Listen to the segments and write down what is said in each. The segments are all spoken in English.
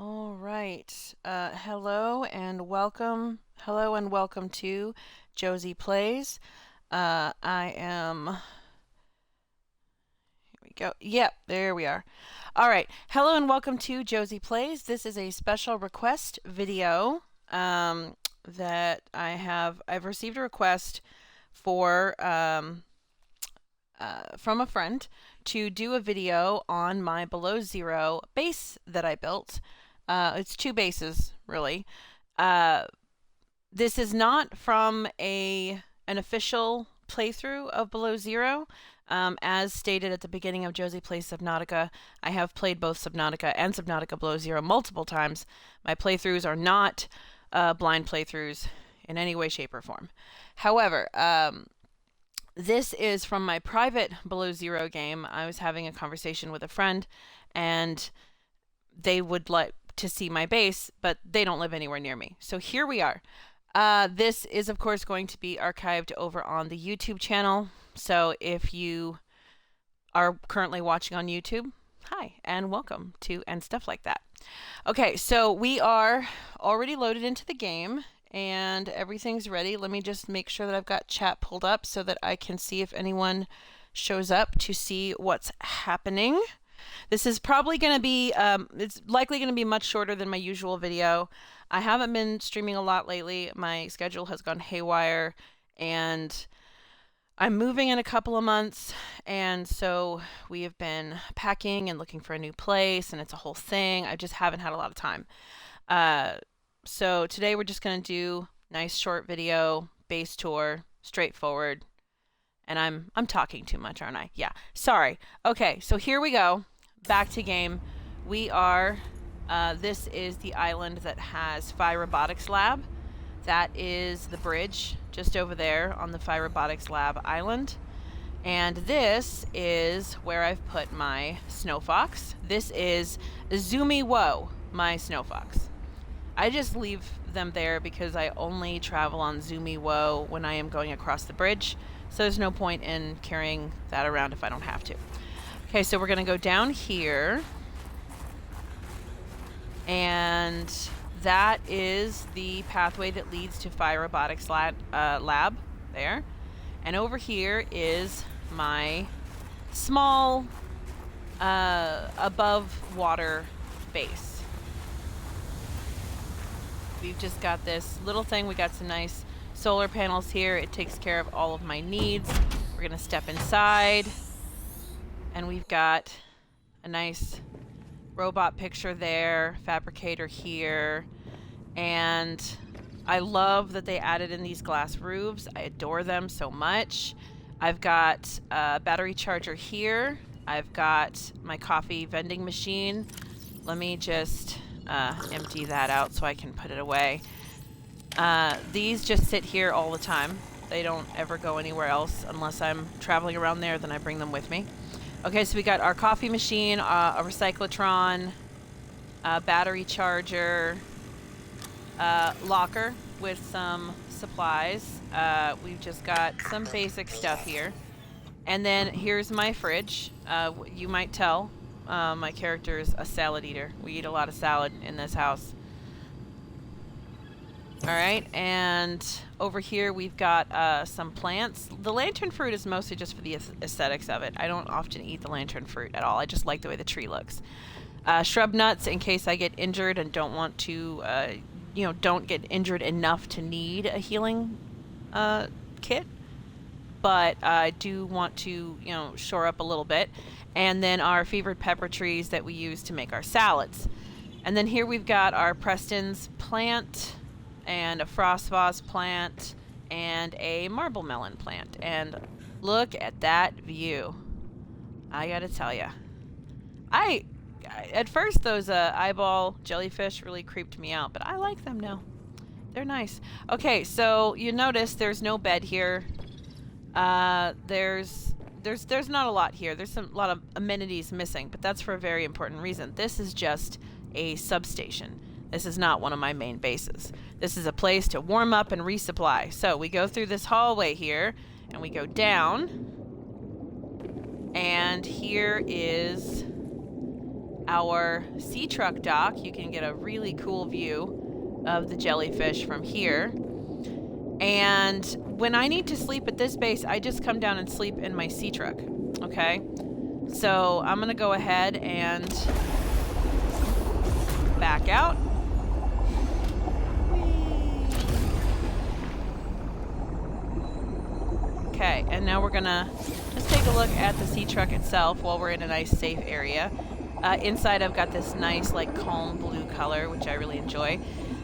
All right. Hello and welcome. Hello and welcome to Josie Plays. I am. Here we go. Yep, there we are. All right. Hello and welcome to Josie Plays. This is a special request video that I've received a request for from a friend to do a video on my below zero base that I built. It's two bases, really. This is not from an official playthrough of Below Zero. As stated at the beginning of Josie Plays Subnautica, I have played both Subnautica and Subnautica Below Zero multiple times. My playthroughs are not blind playthroughs in any way, shape, or form. However, this is from my private Below Zero game. I was having a conversation with a friend, and they would like to see my base, but they don't live anywhere near me. So here we are. This is, of course, going to be archived over on the YouTube channel. So if you are currently watching on YouTube, hi, and welcome to, and stuff like that. Okay, so we are already loaded into the game, and everything's ready. Let me just make sure that I've got chat pulled up so that I can see if anyone shows up to see what's happening. This is probably going to be, it's likely going to be much shorter than my usual video. I haven't been streaming a lot lately. My schedule has gone haywire, and I'm moving in a couple of months, and so we have been packing and looking for a new place, and it's a whole thing. I just haven't had a lot of time. So today we're just going to do nice short video, base tour, straightforward. And I'm talking too much, aren't I? Yeah, sorry. Okay, so here we go. Back to game. We are, this is the island that has Phi Robotics Lab. That is the bridge just over there on the Phi Robotics Lab island. And this is where I've put my snow fox. This is Zoomy Woe, my snow fox. I just leave them there because I only travel on Zoomy Woe when I am going across the bridge. So there's no point in carrying that around if I don't have to. Okay, so we're going to go down here. And that is the pathway that leads to Phi Robotics Lab there. And over here is my small above water base. We've just got this little thing. We got some nice solar panels here. It takes care of all of my needs. We're going to step inside. And we've got a nice robot picture there, fabricator here, and I love that they added in these glass roofs. I adore them so much. I've got a battery charger here. I've got my coffee vending machine. Let me just empty that out so I can put it away. These just sit here all the time. They don't ever go anywhere else unless I'm traveling around there, then I bring them with me. Okay, so we got our coffee machine, a recyclotron, a battery charger, locker with some supplies. We've just got some basic stuff here. And then here's my fridge. You might tell my character is a salad eater. We eat a lot of salad in this house. All right, and over here we've got some plants. The lantern fruit is mostly just for the aesthetics of it. I don't often eat the lantern fruit at all. I just like the way the tree looks. Shrub nuts in case I get injured and don't want to, don't get injured enough to need a healing kit. But I do want to, shore up a little bit. And then our fevered pepper trees that we use to make our salads. And then here we've got our Preston's plant, and a frost vase plant, and a marble melon plant. And look at that view. I gotta tell ya. At first those eyeball jellyfish really creeped me out, but I like them now. They're nice. Okay, so you notice there's no bed here. There's not a lot here. There's a lot of amenities missing, but that's for a very important reason. This is just a substation. This is not one of my main bases. This is a place to warm up and resupply. So we go through this hallway here, and we go down. And here is our sea truck dock. You can get a really cool view of the jellyfish from here. And when I need to sleep at this base, I just come down and sleep in my sea truck. Okay? So I'm going to go ahead and back out. Okay, and now we're going to just take a look at the sea truck itself while we're in a nice safe area. Inside I've got this nice like calm blue color, which I really enjoy.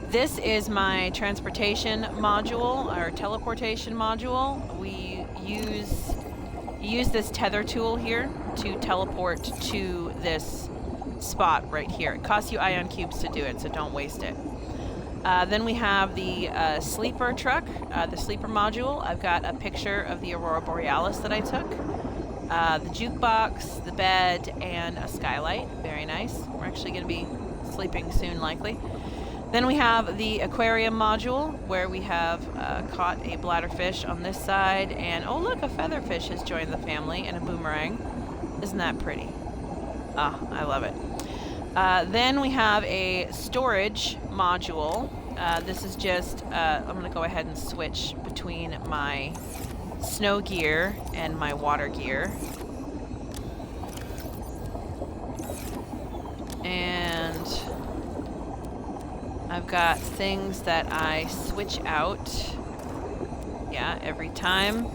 This is my transportation module, or teleportation module. We use this tether tool here to teleport to this spot right here. It costs you ion cubes to do it, so don't waste it. Then we have the sleeper truck, the sleeper module. I've got a picture of the Aurora Borealis that I took. The jukebox, the bed, and a skylight. Very nice. We're actually going to be sleeping soon, likely. Then we have the aquarium module, where we have caught a bladderfish on this side. And, oh look, a featherfish has joined the family, and a boomerang. Isn't that pretty? Ah, I love it. Then we have a storage module. This is just, I'm going to go ahead and switch between my snow gear and my water gear. And I've got things that I switch out, every time.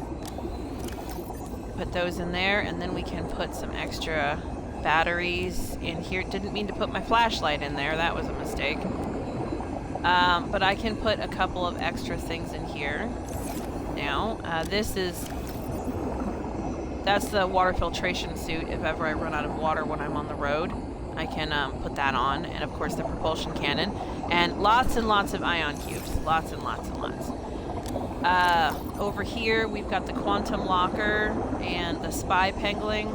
Put those in there, and then we can put some extra batteries in here. Didn't mean to put my flashlight in there, that was a mistake. But I can put a couple of extra things in here. Now, that's the water filtration suit. If ever I run out of water when I'm on the road, I can put that on. And of course the propulsion cannon. And lots of ion cubes. Lots and lots. Over here we've got the quantum locker and the spy pangling.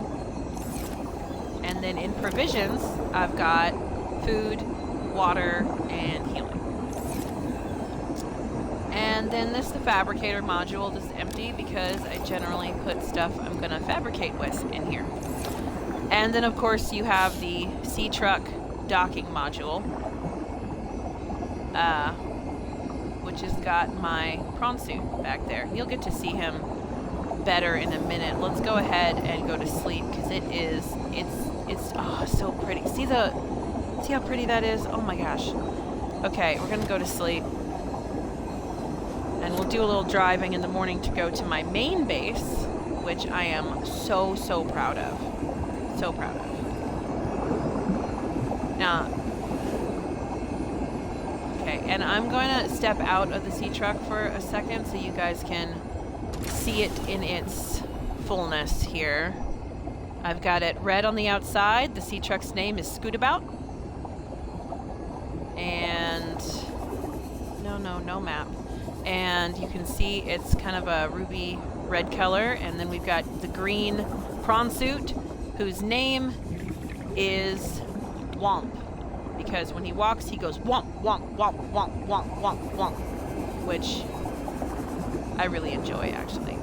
And then in provisions, I've got food, water, and healing. And then this is the fabricator module. This is empty because I generally put stuff I'm going to fabricate with in here. And then of course you have the sea truck docking module, which has got my prawn suit back there. You'll get to see him better in a minute. Let's go ahead and go to sleep because it's so pretty. See how pretty that is? Oh my gosh. Okay, we're going to go to sleep. And we'll do a little driving in the morning to go to my main base, which I am so proud of. So proud of. Now, okay, and I'm going to step out of the sea truck for a second so you guys can see it in its fullness here. I've got it red on the outside. The sea truck's name is Scootabout. And no map. And you can see it's kind of a ruby red color. And then we've got the green prawn suit, whose name is Womp. Because when he walks, he goes womp, womp, womp, womp, womp, womp, womp. Which I really enjoy, actually.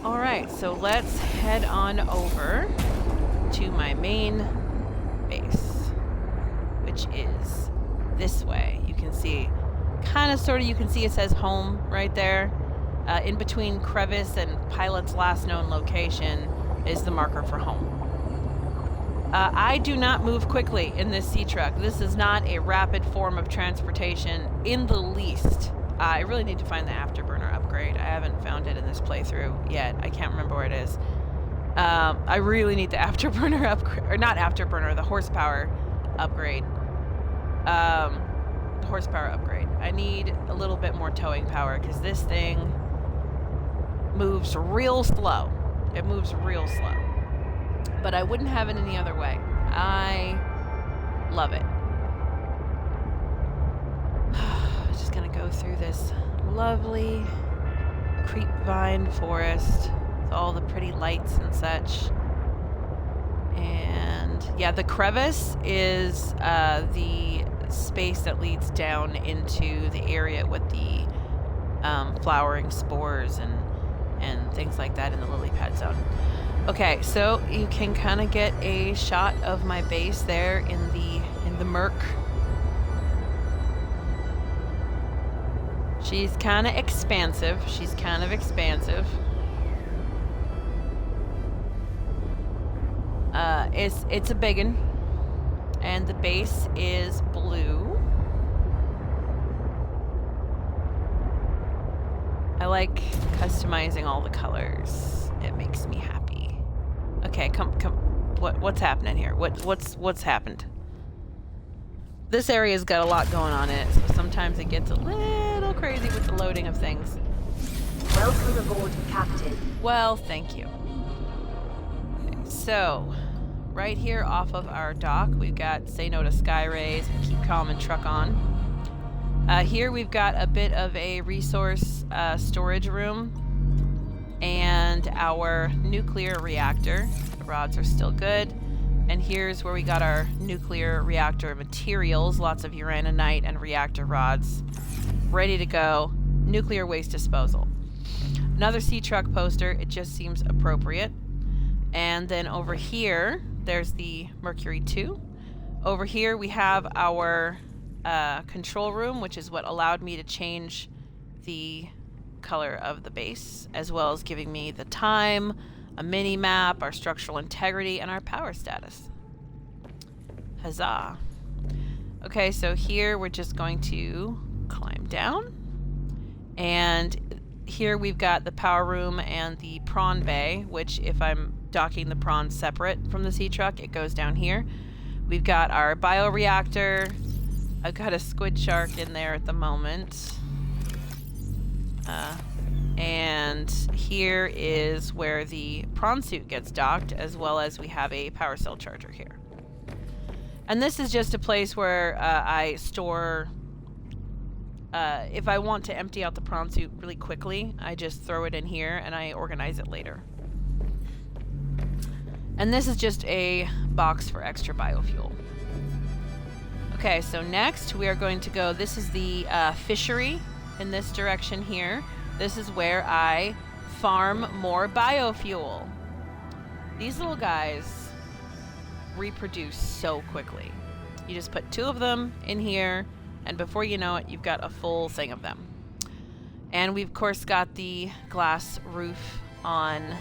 Alright, so let's head on over to my main base, which is this way. You can see, you can see it says home right there. In between crevice and pilot's last known location is the marker for home. I do not move quickly in this sea truck. This is not a rapid form of transportation in the least. I really need to find the afterburner upgrade. I haven't found it in this playthrough yet. I can't remember where it is. I really need the afterburner upgrade, or not afterburner, the horsepower upgrade. I need a little bit more towing power because this thing moves real slow. It moves real slow. But I wouldn't have it any other way. I love it. Just gonna go through this lovely creepvine forest with all the pretty lights and such. And yeah, the crevice is the space that leads down into the area with the flowering spores and things like that in the lily pad zone. Okay, so you can kind of get a shot of my base there in the murk. She's kind of expansive. It's a biggin, and the base is blue. I like customizing all the colors. It makes me happy. Okay, come. What's happening here? What's happened? This area's got a lot going on in it, so sometimes it gets a little crazy with the loading of things. Welcome aboard, Captain. Well, thank you. Okay, so, right here off of our dock, we've got Say No to Sky Rays and Keep Calm and Truck On. Here we've got a bit of a resource storage room and our nuclear reactor. The rods are still good. And here's where we got our nuclear reactor materials, lots of uraninite and reactor rods, ready to go. Nuclear waste disposal. Another sea truck poster, it just seems appropriate. And then over here, there's the Mercury 2. Over here we have our control room, which is what allowed me to change the color of the base, as well as giving me the time, a mini map, our structural integrity, and our power status. Huzzah. Okay, so here we're just going to climb down. And here we've got the power room and the prawn bay, which if I'm docking the prawns separate from the sea truck, it goes down here. We've got our bioreactor. I've got a squid shark in there at the moment. And here is where the prawn suit gets docked, as well as we have a power cell charger here. And this is just a place where I store, if I want to empty out the prawn suit really quickly, I just throw it in here and I organize it later. And this is just a box for extra biofuel. Okay, so next we are going to go, this is the fishery in this direction here. This is where I farm more biofuel. These little guys reproduce so quickly. You just put 2 of them in here, and before you know it, you've got a full thing of them. And we've, of course, got the glass roof on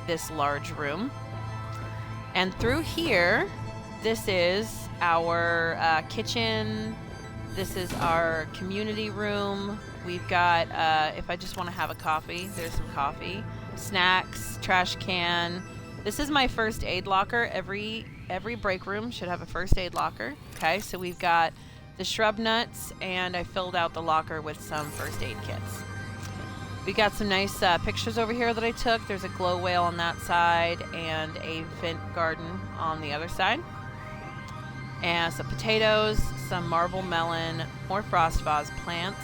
this large room. And through here, this is our kitchen. This is our community room. We've got, if I just want to have a coffee, there's some coffee. Snacks, trash can. This is my first aid locker. Every break room should have a first aid locker. Okay, so we've got the shrub nuts, and I filled out the locker with some first aid kits. We got some nice pictures over here that I took. There's a glow whale on that side and a vent garden on the other side. And some potatoes, some marble melon, more frost vase plants,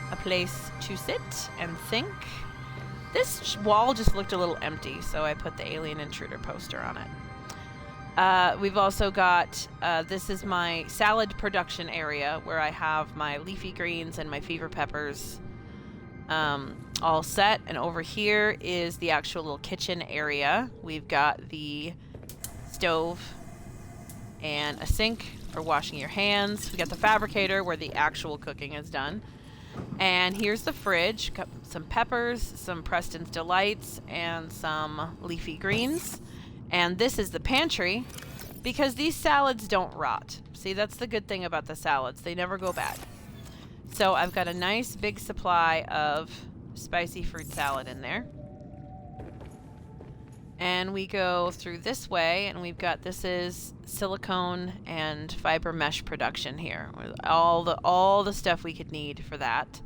a place to sit and think. This wall just looked a little empty, so I put the Alien Intruder poster on it. We've also got, this is my salad production area where I have my leafy greens and my fever peppers all set. And over here is the actual little kitchen area. We've got the stove and a sink for washing your hands. We got the fabricator where the actual cooking is done. And here's the fridge. Got some peppers, some Preston's Delights, and some leafy greens. And this is the pantry because these salads don't rot. See, that's the good thing about the salads. They never go bad. So I've got a nice big supply of spicy fruit salad in there. And we go through this way, and we've got, this is silicone and fiber mesh production here. With all the stuff we could need for that.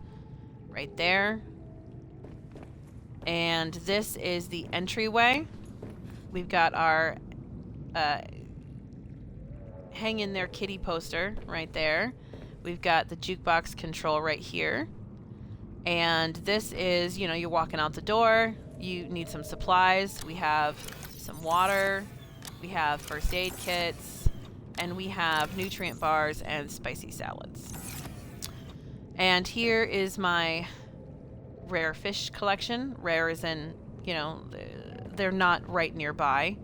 Right there. And this is the entryway. We've got our hang in there kitty poster right there. We've got the jukebox control right here. And this is, you know, you're walking out the door. You need some supplies. We have some water, we have first aid kits, and we have nutrient bars and spicy salads. And here is my rare fish collection. Rare is in, you know, they're not right nearby.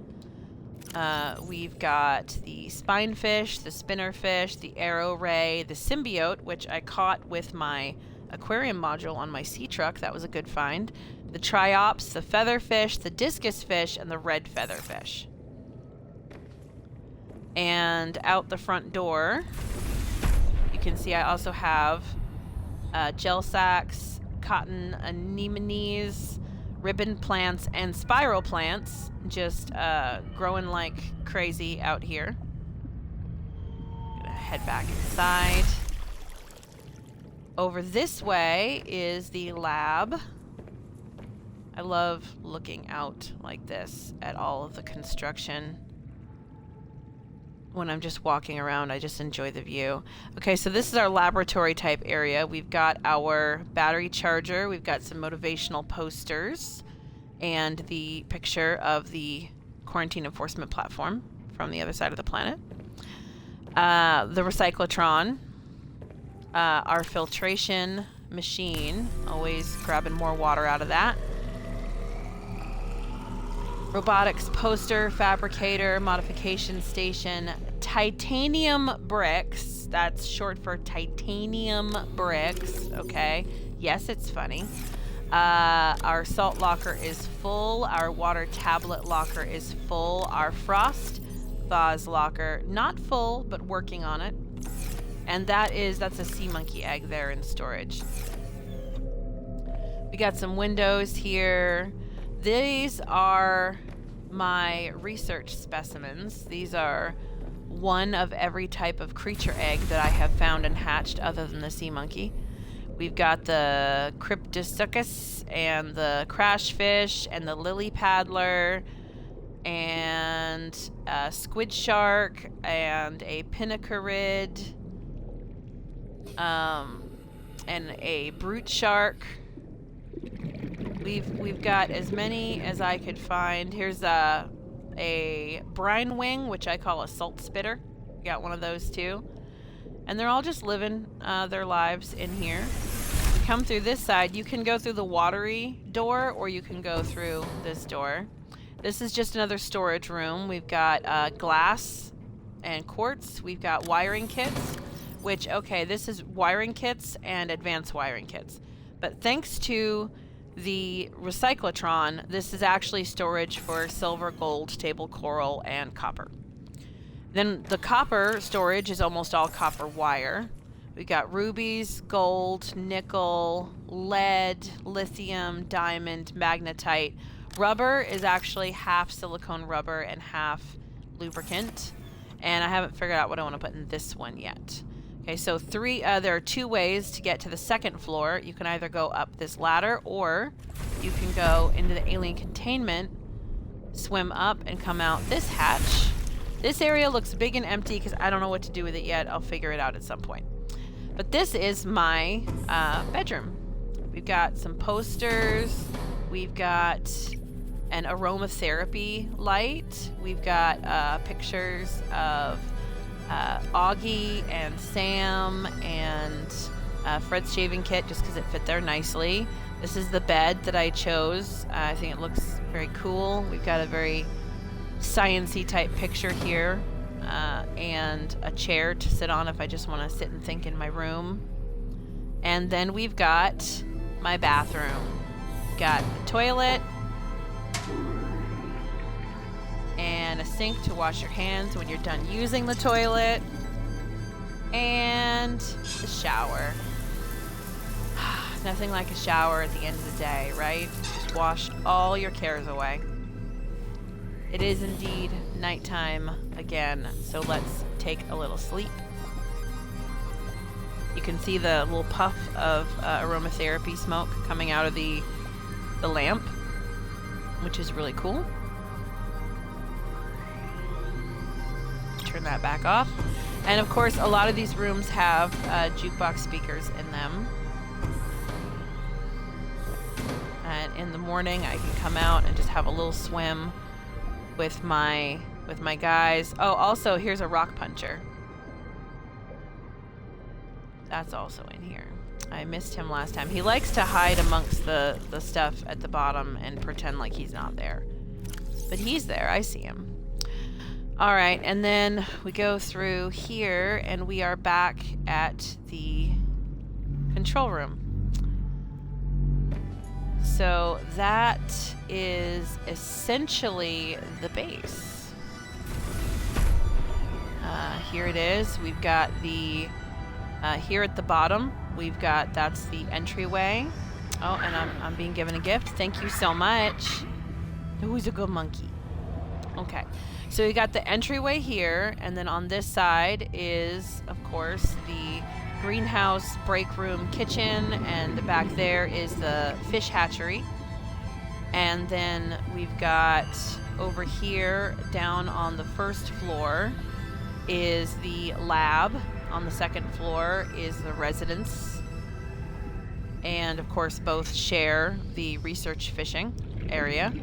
We've got the spinefish, the spinnerfish, the arrow ray, the symbiote, which I caught with my aquarium module on my sea truck. That was a good find. The triops, the featherfish, the discus fish, and the red featherfish. And out the front door, you can see I also have gel sacks, cotton anemones, ribbon plants, and spiral plants just growing like crazy out here. Gonna head back inside. Over this way is the lab. I love looking out like this at all of the construction. When I'm just walking around, I just enjoy the view. Okay, so this is our laboratory type area. We've got our battery charger. We've got some motivational posters and the picture of the quarantine enforcement platform from the other side of the planet. The recyclotron, our filtration machine, always grabbing more water out of that. Robotics poster, fabricator, modification station, titanium bricks. That's short for titanium bricks, okay? Yes, it's funny. Our salt locker is full. Our water tablet locker is full. Our frost vase locker, not full, but working on it. And that's a sea monkey egg there in storage. We got some windows here. These are my research specimens. These are one of every type of creature egg that I have found and hatched other than the sea monkey. We've got the Cryptosuchus and the crashfish and the lily paddler and a squid shark and a pinnacarid and a brute shark. We've got as many as I could find. Here's a brine wing, which I call a salt spitter. Got one of those too. And they're all just living their lives in here. You come through this side. You can go through the watery door, or you can go through this door. This is just another storage room. We've got glass and quartz. We've got wiring kits, which, okay, this is wiring kits and advanced wiring kits. But thanks to the recyclotron, this is actually storage for silver, gold, table coral, and copper. Then the copper storage is almost all copper wire. We got rubies, gold, nickel, lead, lithium, diamond, magnetite. Rubber is actually half silicone rubber and half lubricant. And I haven't figured out what I want to put in this one yet. Okay, so there are two ways to get to the second floor. You can either go up this ladder, or you can go into the alien containment, swim up, and come out this hatch. This area looks big and empty because I don't know what to do with it yet. I'll figure it out at some point. But this is my bedroom. We've got some posters. We've got an aromatherapy light. We've got pictures of Augie and Sam and Fred's shaving kit, just because it fit there nicely. This is the bed that I chose. I think it looks very cool. We've got a very science-y type picture here, and a chair to sit on if I just want to sit and think in my room. And then we've got my bathroom. Got a toilet and a sink to wash your hands when you're done using the toilet, and the shower. Nothing like a shower at the end of the day, right? Just wash all your cares away. It is indeed nighttime again, so let's take a little sleep. You can see the little puff of aromatherapy smoke coming out of the lamp, which is really cool. Turn that back off. And of course, a lot of these rooms have jukebox speakers in them. And in the morning, I can come out and just have a little swim with my guys. Oh, also, here's a rock puncher. That's also in here. I missed him last time. He likes to hide amongst the stuff at the bottom and pretend like he's not there. But he's there. I see him. All right, and then we go through here, and we are back at the control room. So that is essentially the base. Here it is. We've got the here at the bottom. We've got that's the entryway. Oh, and I'm being given a gift. Thank you so much. Who's a good monkey? Okay, so we got the entryway here, and then on this side is, of course, the greenhouse, break room, kitchen, and the back there is the fish hatchery. And then we've got over here down on the first floor is the lab. On the second floor is the residence. And of course both share the research fishing area.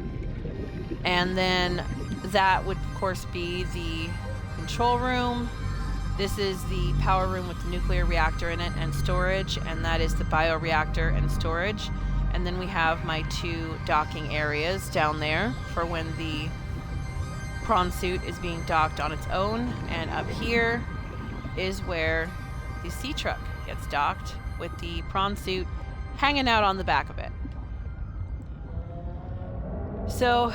And then that would of course be the control room. This is the power room with the nuclear reactor in it and storage, and that is the bioreactor and storage. And then we have my 2 docking areas down there for when the prawn suit is being docked on its own. And up here is where the sea truck gets docked with the prawn suit hanging out on the back of it. So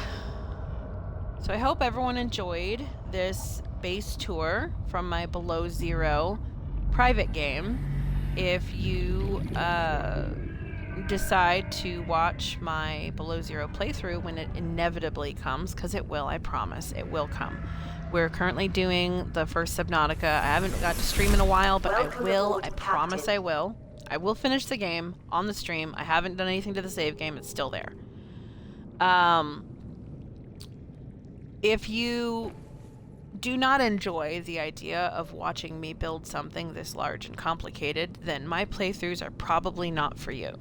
I hope everyone enjoyed this base tour from my Below Zero private game. If you decide to watch my Below Zero playthrough when it inevitably comes, because it will, I promise, it will come. We're currently doing the first Subnautica. I haven't got to stream in a while, but I will. I promise I will. I will finish the game on the stream. I haven't done anything to the save game. It's still there. If you do not enjoy the idea of watching me build something this large and complicated, then my playthroughs are probably not for you.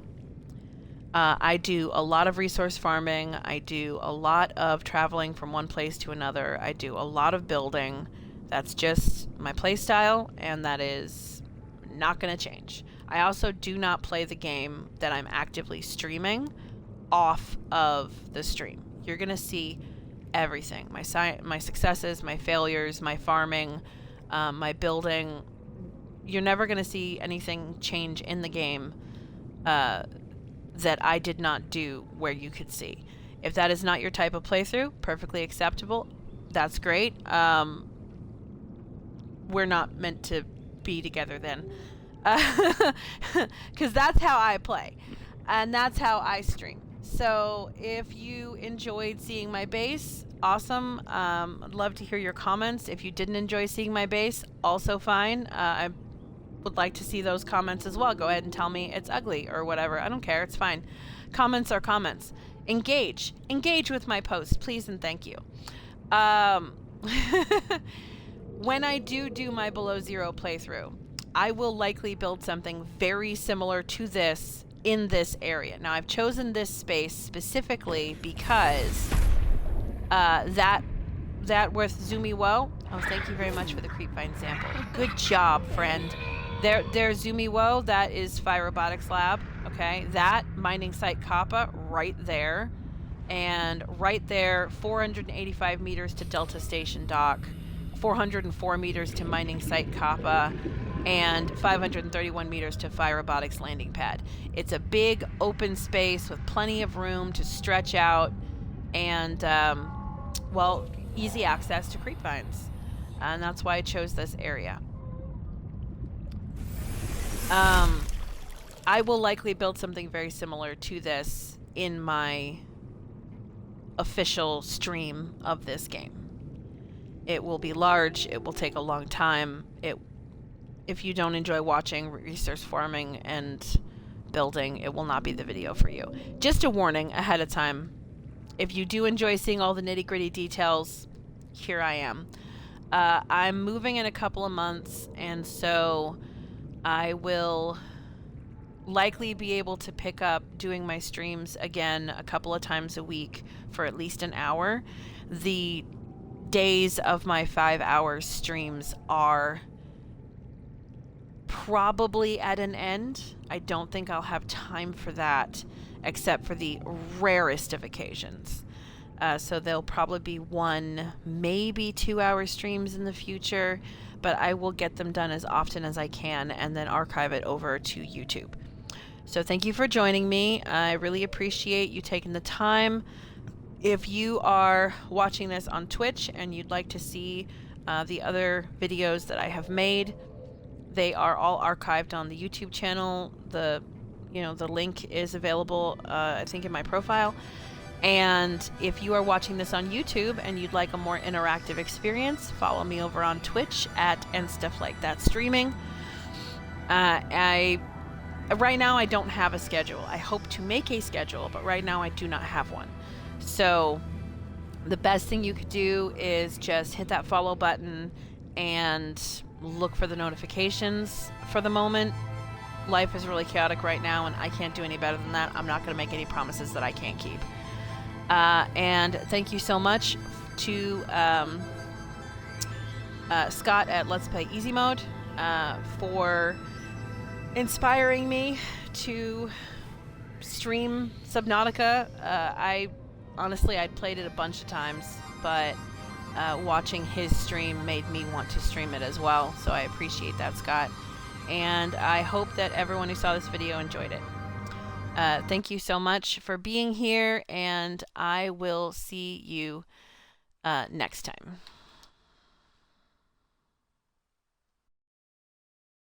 I do a lot of resource farming. I do a lot of traveling from one place to another. I do a lot of building. That's just my play style, and that is not going to change. I also do not play the game that I'm actively streaming off of the stream. You're going to see everything. My successes, my failures, my farming, my building. You're never going to see anything change in the game that I did not do where you could see. If that is not your type of playthrough, perfectly acceptable. That's great. We're not meant to be together then. Because that's how I play. And that's how I stream. So if you enjoyed seeing my base, awesome. I'd love to hear your comments. If you didn't enjoy seeing my base, also fine. I would like to see those comments as well. Go ahead and tell me it's ugly or whatever. I don't care. It's fine. Comments are comments. Engage with my post, please and thank you. When I do my Below Zero playthrough, I will likely build something very similar to this in this area. Now I've chosen this space specifically because that with Zumi Wo. Oh, thank you very much for the creepvine sample. Good job, friend. There's Zumi Wo. That is Phi Robotics Lab. Okay, that mining site Kappa right there, and right there, 485 meters to Delta Station Dock, 404 meters to mining site Kappa, and 531 meters to Phi Robotics landing pad. It's a big open space with plenty of room to stretch out, and well, easy access to creepvines, and that's why I chose this area. I will likely build something very similar to this in my official stream of this game. It will be large. It will take a long time. If you don't enjoy watching resource farming and building, it will not be the video for you. Just a warning ahead of time. If you do enjoy seeing all the nitty-gritty details, here I am. I'm moving in a couple of months, and so I will likely be able to pick up doing my streams again a couple of times a week for at least an hour. The days of my 5-hour streams are probably at an end. I don't think I'll have time for that except for the rarest of occasions. So there'll probably be 1, maybe 2 hour streams in the future, but I will get them done as often as I can and then archive it over to YouTube. So thank you for joining me. I really appreciate you taking the time. If you are watching this on Twitch and you'd like to see the other videos that I have made, they are all archived on the YouTube channel. The link is available, I think, in my profile. And if you are watching this on YouTube and you'd like a more interactive experience, follow me over on Twitch at and stuff like that streaming. Right now I don't have a schedule. I hope to make a schedule, but right now I do not have one. So the best thing you could do is just hit that follow button and look for the notifications for the moment. Life is really chaotic right now, and I can't do any better than that. I'm not going to make any promises that I can't keep. And thank you so much to Scott at Let's Play Easy Mode for inspiring me to stream Subnautica. I'd played it a bunch of times, but watching his stream made me want to stream it as well. So I appreciate that, Scott. And I hope that everyone who saw this video enjoyed it. Thank you so much for being here, and I will see you next time.